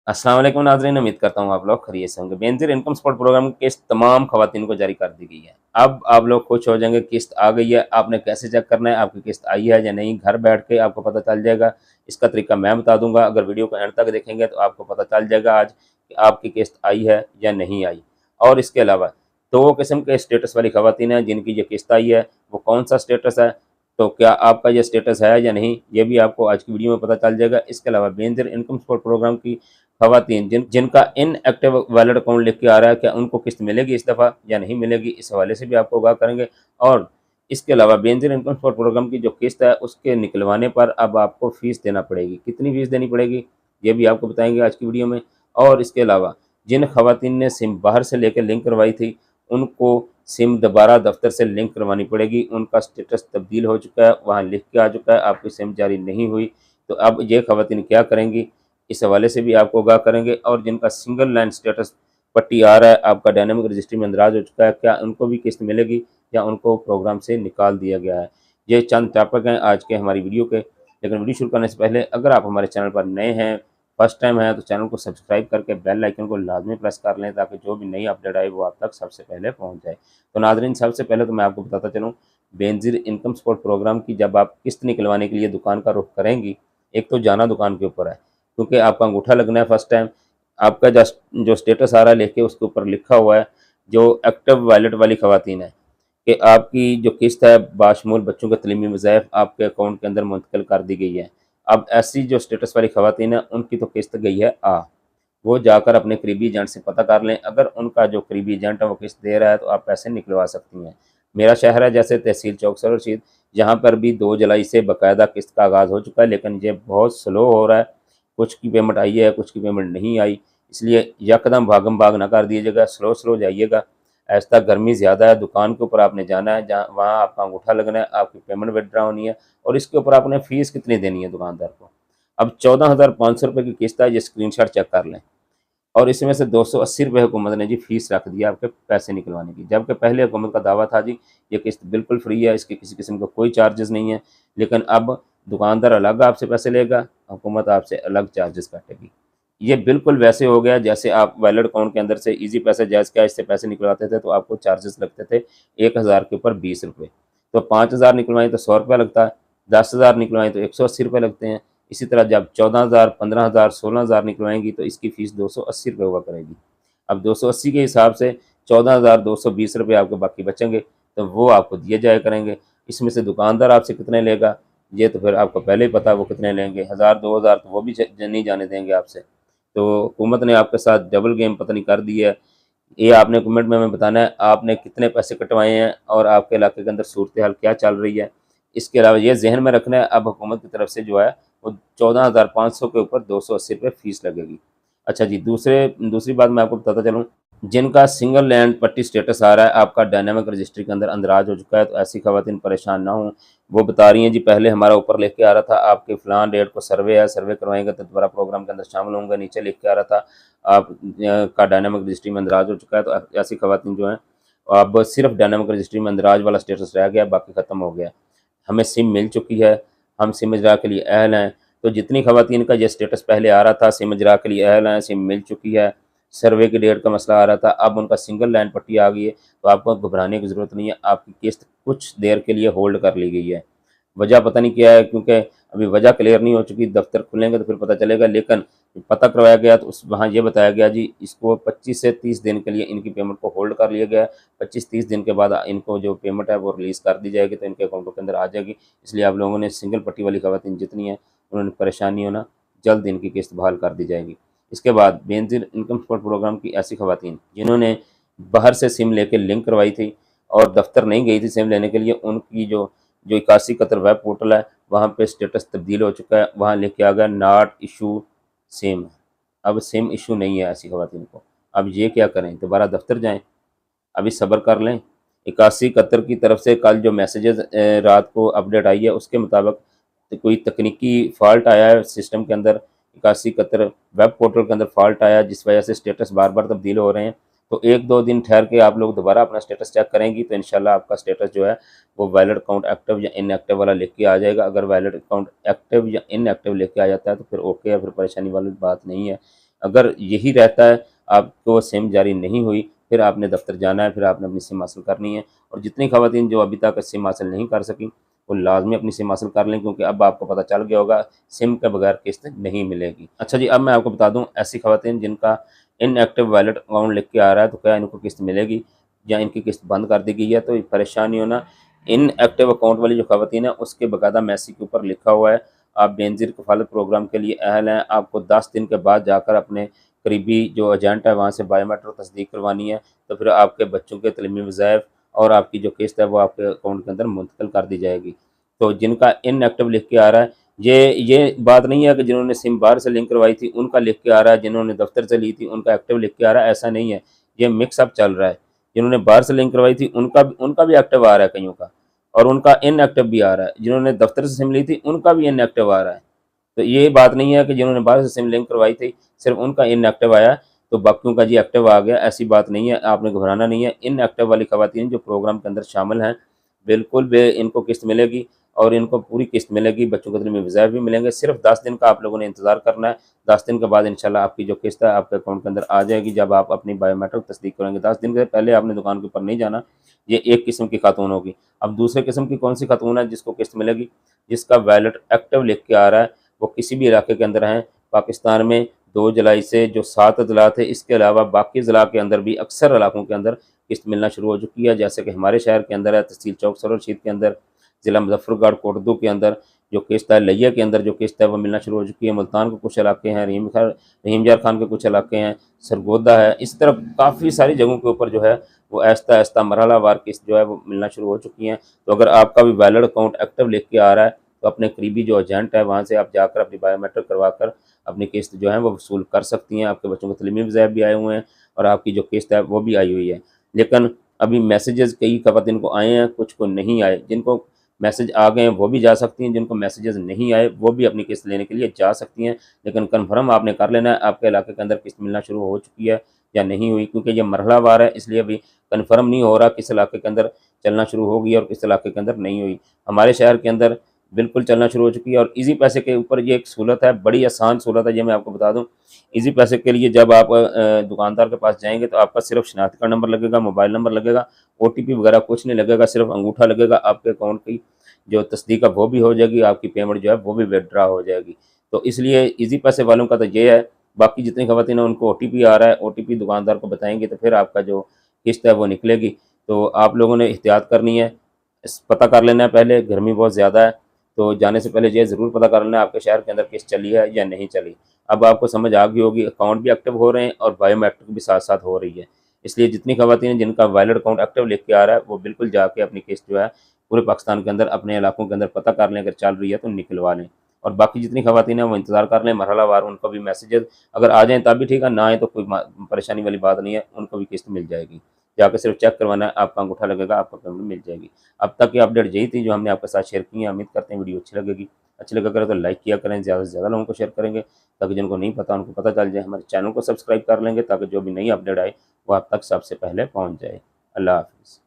अस्सलाम वालेकुम नाज़रीन, उम्मीद करता हूँ आप लोग खैरियत से होंगे। बेनज़ीर इनकम सपोर्ट प्रोग्राम की किस्त तमाम ख़वातीन को जारी कर दी गई है। अब आप लोग खुश हो जाएंगे, किस्त आ गई है। आपने कैसे चेक करना है आपकी किस्त आई है या नहीं, घर बैठ के आपको पता चल जाएगा। इसका तरीका मैं बता दूंगा। अगर वीडियो को एंड तक देखेंगे तो आपको पता चल जाएगा आज कि आपकी किस्त आई है या नहीं आई। और इसके अलावा दो किस्म के स्टेटस वाली ख़वातीन हैं जिनकी ये किस्त आई है, वो कौन सा स्टेटस है, तो क्या आपका ये स्टेटस है या नहीं, ये भी आपको आज की वीडियो में पता चल जाएगा। इसके अलावा बेनज़ीर इनकम सपोर्ट प्रोग्राम की ख़वातीन जिनका इनएक्टिव वैलिड अकाउंट लिख के आ रहा है, क्या उनको किस्त मिलेगी इस दफ़ा या नहीं मिलेगी, इस हवाले से भी आपको आगाह करेंगे। और इसके अलावा बेनज़ीर इनकम सपोर्ट प्रोग्राम की जो किस्त है उसके निकलवाने पर अब आपको फ़ीस देना पड़ेगी, कितनी फ़ीस देनी पड़ेगी ये भी आपको बताएंगे आज की वीडियो में। और इसके अलावा जिन ख़वातीन ने सिम बाहर से लेकर लिंक करवाई थी उनको सिम दोबारा दफ्तर से लिंक करवानी पड़ेगी। उनका स्टेटस तब्दील हो चुका है, वहाँ लिख के आ चुका है आपकी सिम जारी नहीं हुई, तो अब ये ख़वातीन क्या करेंगी, इस हवाले से भी आपको आगाह करेंगे। और जिनका सिंगल लाइन स्टेटस पट्टी आ रहा है, आपका डायनामिक रजिस्ट्री में इंदराज हो चुका है, क्या उनको भी किस्त मिलेगी या उनको प्रोग्राम से निकाल दिया गया है। ये चंद टॉपिक हैं आज के हमारी वीडियो के। लेकिन वीडियो शुरू करने से पहले अगर आप हमारे चैनल पर नए हैं, फर्स्ट टाइम है, तो चैनल को सब्सक्राइब करके बेल आइकन को लाजमी प्रेस कर लें ताकि जो भी नई अपडेट आए वो आप तक सबसे पहले पहुंच जाए। तो नाज़रीन, सबसे पहले तो मैं आपको बताता चलूँ, बेनज़ीर इनकम सपोर्ट प्रोग्राम की जब आप किस्त निकलवाने के लिए दुकान का रुख करेंगी, एक तो जाना दुकान के ऊपर है, क्योंकि आपका अंगूठा लगना है फर्स्ट टाइम। आपका जो स्टेटस आ रहा है लेके उसके ऊपर लिखा हुआ है, जो एक्टिव वैलिड वाली ख़वातीन है, कि आपकी जो किस्त है बाशमूल बच्चों के तलीमी वज़ाइफ आपके अकाउंट के अंदर मुंतकिल कर दी गई है। अब ऐसी जो स्टेटस वाली ख़वातीन है उनकी तो किस्त गई है आ, वो जाकर अपने करीबी एजेंट से पता कर लें। अगर उनका जो करीबी एजेंट है वो किस्त दे रहा है तो आप पैसे निकलवा सकती हैं। मेरा शहर है जैसे तहसील चौक सर रशीद, यहाँ पर भी 2 जुलाई से बाकायदा किस्त का आगाज़ हो चुका है, लेकिन ये बहुत स्लो हो रहा है। कुछ की पेमेंट आई है, कुछ की पेमेंट नहीं आई, इसलिए यकदम भागम भाग ना कर दीजिएगा, स्लो स्लो जाइएगा। ऐसा गर्मी ज़्यादा है, दुकान के ऊपर आपने जाना है जहाँ वहाँ आपका अंगूठा लगना है, आपकी पेमेंट विड्रा होनी है और इसके ऊपर आपने फ़ीस कितनी देनी है दुकानदार को। अब 14,500 रुपये की किस्त है, ये स्क्रीनशॉट चेक कर लें। और इसमें से 280 रुपये हुकूमत ने जी फ़ीस रख दी है आपके पैसे निकलवाने की, जबकि पहले हुकूमत का दावा था जी ये किस्त बिल्कुल फ्री है, इसके किसी किस्म का कोई चार्जेस नहीं है। लेकिन अब दुकानदार अलग आपसे पैसे लेगा, हुकूमत आपसे अलग चार्जेस काटेगी। ये बिल्कुल वैसे हो गया जैसे आप वैलिड अकाउंट के अंदर से ईज़ी पैसे, जायज़ कैश से पैसे निकलवाते थे तो आपको चार्जेस लगते थे 1000 के ऊपर 20 रुपये। तो 5000 निकलवाएँ तो 100 रुपये लगता है, 10,000 निकलवाएँ तो 180 रुपये लगते हैं। इसी तरह जब 14,000, 15,000, 16,000 निकलवाएंगी तो इसकी फ़ीस 280 रुपये हुआ करेगी। अब 280 के हिसाब से 14,220 रुपये आपके बाकी बचेंगे, तो वो आपको दिए जाया करेंगे। इसमें से दुकानदार आपसे कितने लेगा ये तो फिर आपको पहले ही पता है वो कितने लेंगे, 1000, 2000 तो वो भी नहीं जाने देंगे आपसे। तो हुकूमत ने आपके साथ डबल गेम पता नहीं कर दी है। ये आपने कमेंट में हमें बताना है आपने कितने पैसे कटवाए हैं और आपके इलाके के अंदर सूरत हाल क्या चल रही है। इसके अलावा ये ज़हन में रखना है अब हुकूमत की तरफ से जो है वो 14,500 के ऊपर 280 रुपये फ़ीस लगेगी। अच्छा जी, दूसरी बात मैं आपको बताता चलूँ, जिनका सिंगल लैंड पट्टी स्टेटस आ रहा है आपका डायनामिक रजिस्ट्री के अंदर अंदराज हो चुका है, तो ऐसी ख़वातीन परेशान ना हों। वो बता रही हैं जी पहले हमारा ऊपर लिख के आ रहा था आपके फ़लाँ डेट को सर्वे है, सर्वे करवाएंगे तो दोबारा प्रोग्राम के अंदर शामिल होंगे, नीचे लिख के आ रहा था आप का डायनामिक रजिस्ट्री में अंदराज हो चुका है। तो ऐसी ख़वातीन जो हैं अब सिर्फ डायनामिक रजिस्ट्री में अंदराज वाला स्टेटस रह गया, बाकी ख़त्म हो गया। हमें सिम मिल चुकी है, हम सिम इजरा के लिए अहल हैं। तो जितनी ख़वातीन का ये स्टेटस पहले आ रहा था सिम इजरा के लिए अहल हैं, सिम मिल चुकी है, सर्वे की डेट का मसला आ रहा था, अब उनका सिंगल लाइन पट्टी आ गई है, तो आपको घबराने की ज़रूरत नहीं है। आपकी किस्त कुछ देर के लिए होल्ड कर ली गई है। वजह पता नहीं क्या है, क्योंकि अभी वजह क्लियर नहीं हो चुकी, दफ्तर खुलेंगे तो फिर पता चलेगा। लेकिन पता करवाया गया तो उस वहाँ ये बताया गया जी इसको 25 से 30 दिन के लिए इनकी पेमेंट को होल्ड कर लिया गया है। 25-30 दिन के बाद इनको जो पेमेंट है वो रिलीज़ कर दी जाएगी, तो इनके अकाउंटों के अंदर आ जाएगी। इसलिए आप लोगों ने सिंगल पट्टी वाली ख़वातीन जितनी हैं उन्होंने परेशानी होना, जल्द इनकी किस्त बहाल कर दी जाएगी। इसके बाद बेनज़ीर इनकम सपोर्ट प्रोग्राम की ऐसी ख़वातीन जिन्होंने बाहर से सिम लेके लिंक करवाई थी और दफ्तर नहीं गई थी सिम लेने के लिए, उनकी जो जो 81 कतर वेब पोर्टल है वहाँ पे स्टेटस तब्दील हो चुका है, वहाँ लिख के आ गया नॉट इशू सिम। अब सिम इशू नहीं है ऐसी ख़वातीन को। अब ये क्या करें, दोबारा दफ्तर जाएं, अभी सब्र कर लें। 81 कतर की तरफ से कल जो मैसेजेस रात को अपडेट आई है उसके मुताबिक तो कोई तकनीकी फ़ॉल्ट आया है सिस्टम के अंदर, 81 कतर वेब पोर्टल के अंदर फ़ॉल्ट आया जिस वजह से स्टेटस बार बार तब्दील हो रहे हैं। तो 1-2 दिन ठहर के आप लोग दोबारा अपना स्टेटस चेक करेंगी तो इंशाल्लाह आपका स्टेटस जो है वो वैलिड अकाउंट एक्टिव या इनएक्टिव वाला लिख के आ जाएगा। अगर वैलिड अकाउंट एक्टिव या इनएक्टिव लिख के आ जाता है तो फिर ओके है, फिर परेशानी वाली बात नहीं है। अगर यही रहता है, आपको सिम जारी नहीं हुई, फिर आपने दफ्तर जाना है, फिर आपने अपनी सिम हासिल करनी है। और जितनी ख़वातीन जो अभी तक सिम हासिल नहीं कर सकीं, वो लाज़मी अपनी सिम हासिल कर लें, क्योंकि अब आपको पता चल गया होगा सिम के बगैर किस्त नहीं मिलेगी। अच्छा जी, अब मैं आपको बता दूँ ऐसी ख़वातीन जिनका इनएक्टिव वैलिड अकाउंट लिख के आ रहा है, तो क्या इनको किस्त मिलेगी या इनकी किस्त बंद कर दी गई है? तो परेशान नहीं होना। इनएक्टिव अकाउंट वाली जो ख़वातीन है, उसके बाकायदा मैसेज के ऊपर लिखा हुआ है, आप बेनज़ीर कफ़ालत प्रोग्राम के लिए अहल हैं। आपको 10 दिन के बाद जाकर अपने करीबी जो एजेंट है वहाँ से बायोमेट्रिक तस्दीक करवानी है, तो फिर आपके बच्चों के तलीमी वज़ाइफ और आपकी जो किस्त है वो आपके अकाउंट के अंदर मुंतकिल कर दी जाएगी। तो जिनका इनएक्टिव लिख के आ रहा है, ये बात नहीं है कि जिन्होंने सिम बाहर से लिंक करवाई थी उनका लिख के आ रहा है, जिन्होंने दफ्तर से ली थी उनका एक्टिव लिख के आ रहा है, ऐसा नहीं है। ये मिक्स अप चल रहा है। जिन्होंने बाहर से लिंक करवाई थी उनका भी एक्टिव आ रहा है कईयों का, और उनका इनएक्टिव भी आ रहा है। जिन्होंने दफ्तर से सिम ली थी उनका भी इनएक्टिव आ रहा है। तो ये बात नहीं है कि जिन्होंने बाहर से सिम लिंक करवाई थी सिर्फ उनका इनएक्टिव आया, तो बाकियों का जी एक्टिव आ गया, ऐसी बात नहीं है। आपने घबराना नहीं है। इनएक्टिव वाली ख़वातीन जो प्रोग्राम के अंदर शामिल हैं, बिल्कुल बे इनको किस्त मिलेगी और इनको पूरी किस्त मिलेगी, बच्चों को तलीमी वज़ाइफ भी मिलेंगे। सिर्फ 10 दिन का आप लोगों ने इंतज़ार करना है। 10 दिन के बाद इंशाल्लाह आपकी जो किस्त है आपके अकाउंट के अंदर आ जाएगी, जब आप अपनी बायोमेट्रिक तस्दीक करेंगे। 10 दिन से पहले आपने दुकान के ऊपर नहीं जाना। ये एक किस्म की खातून होगी। अब दूसरे किस्म की कौन सी खातून है जिसको किस्त मिलेगी? जिसका वैलेट एक्टिव लिख के आ रहा है, वो किसी भी इलाके के अंदर हैं। पाकिस्तान में 2 जुलाई से जो 7 अज़ला थे, इसके अलावा बाकी ज़िला के अंदर भी अक्सर इलाकों के अंदर किस्त मिलना शुरू हो चुकी है। जैसे कि हमारे शहर के अंदर है, तहसील चौक सरोवर रशीद के अंदर, ज़िला मुज़फ़्फ़रगढ़ कोटद्दू के अंदर जो किस्त है, लिया के अंदर जो किस्त है वो मिलना शुरू हो चुकी है। मुल्तान के कुछ इलाके हैं, रहीमयार खान के कुछ इलाके हैं, सरगोदा है। इस तरह काफ़ी सारी जगहों के ऊपर जो है वो आहिस्ता-आहिस्ता मरहलावार किस्त जो है वो मिलना शुरू हो चुकी हैं। तो अगर आपका भी वैलिड अकाउंट एक्टिव लिख के आ रहा है, तो अपने करीबी जो एजेंट है वहाँ से आप जाकर अपनी बायोमेट्रिक करवा कर अपनी किस्त जो है वो वसूल कर सकती हैं। आपके बच्चों को तलीमी वज़ाइफ भी आए हुए हैं और आपकी जो किस्त है वो भी आई हुई है। लेकिन अभी मैसेजेस कई ख़वातीन को आए हैं, कुछ को नहीं आए। जिनको मैसेज आ गए हैं वो भी जा सकती हैं, जिनको मैसेजेस नहीं आए वो भी अपनी किस्त लेने के लिए जा सकती हैं। लेकिन कन्फर्म आपने कर लेना है आपके इलाके के अंदर किस्त मिलना शुरू हो चुकी है या नहीं हुई, क्योंकि ये मरहलावार है, इसलिए अभी कन्फर्म नहीं हो रहा किस इलाके के अंदर चलना शुरू हो गई और किस इलाके के अंदर नहीं हुई। हमारे शहर के अंदर बिल्कुल चलना शुरू हो चुकी है और ईज़ी पैसे के ऊपर ये एक सहूलत है, बड़ी आसान सहूलत है, ये मैं आपको बता दूँ। ईज़ी पैसे के लिए जब आप दुकानदार के पास जाएँगे तो आपका सिर्फ शनाख्ती कार्ड नंबर लगेगा, मोबाइल नंबर लगेगा, ओटीपी वगैरह कुछ नहीं लगेगा, सिर्फ अंगूठा लगेगा। आपके अकाउंट की जो तस्दीक है वो भी हो जाएगी, आपकी पेमेंट जो है वो भी विथड्रा हो जाएगी। तो इसलिए ईज़ी पैसे वालों का तो ये है। बाकी जितनी ख़वातीन हैं उनको ओटीपी आ रहा है, ओटीपी दुकानदार को बताएँगे तो फिर आपका जो किस्त है वो निकलेगी। तो आप लोगों ने एहतियात करनी है, पता कर लेना है पहले, गर्मी बहुत ज़्यादा है, तो जाने से पहले ये ज़रूर पता कर लेना है आपके शहर के अंदर किस्त चली है या नहीं चली। अब आपको समझ आ गई होगी, अकाउंट भी एक्टिव हो रहे हैं और बायोमेट्रिक भी साथ-साथ हो रही है। इसलिए जितनी ख़वातीन जिनका वैलिड अकाउंट एक्टिव लिख के आ रहा है, वो बिल्कुल जाके अपनी किस्त जो है पूरे पाकिस्तान के अंदर अपने इलाकों के अंदर पता कर लें, अगर चल रही है तो निकलवा लें। और बाकी जितनी ख़वातीन हैं वो इंतज़ार कर लें, मरहलावार उनको भी मैसेजेस अगर आ जाएँ तब भी ठीक है, ना आए तो कोई परेशानी वाली बात नहीं है, उनको भी किस्त मिल जाएगी। जाके सिर्फ चेक करवाना है, आपका अंगूठा लगेगा, आपको पेमेंट मिल जाएगी। अब तक की अपडेट यही थी जो हमने आपके साथ शेयर की है। उम्मीद करते हैं वीडियो अच्छी लगेगी। अच्छी लगा करे तो लाइक किया करें, ज़्यादा से ज़्यादा लोगों को शेयर करेंगे ताकि जिनको नहीं पता उनको पता चल जाए। हमारे चैनल को सब्सक्राइब कर लेंगे ताकि जो भी नई अपडेट आए वो आप तक सबसे पहले पहुँच जाए। अल्लाह हाफ़िज़।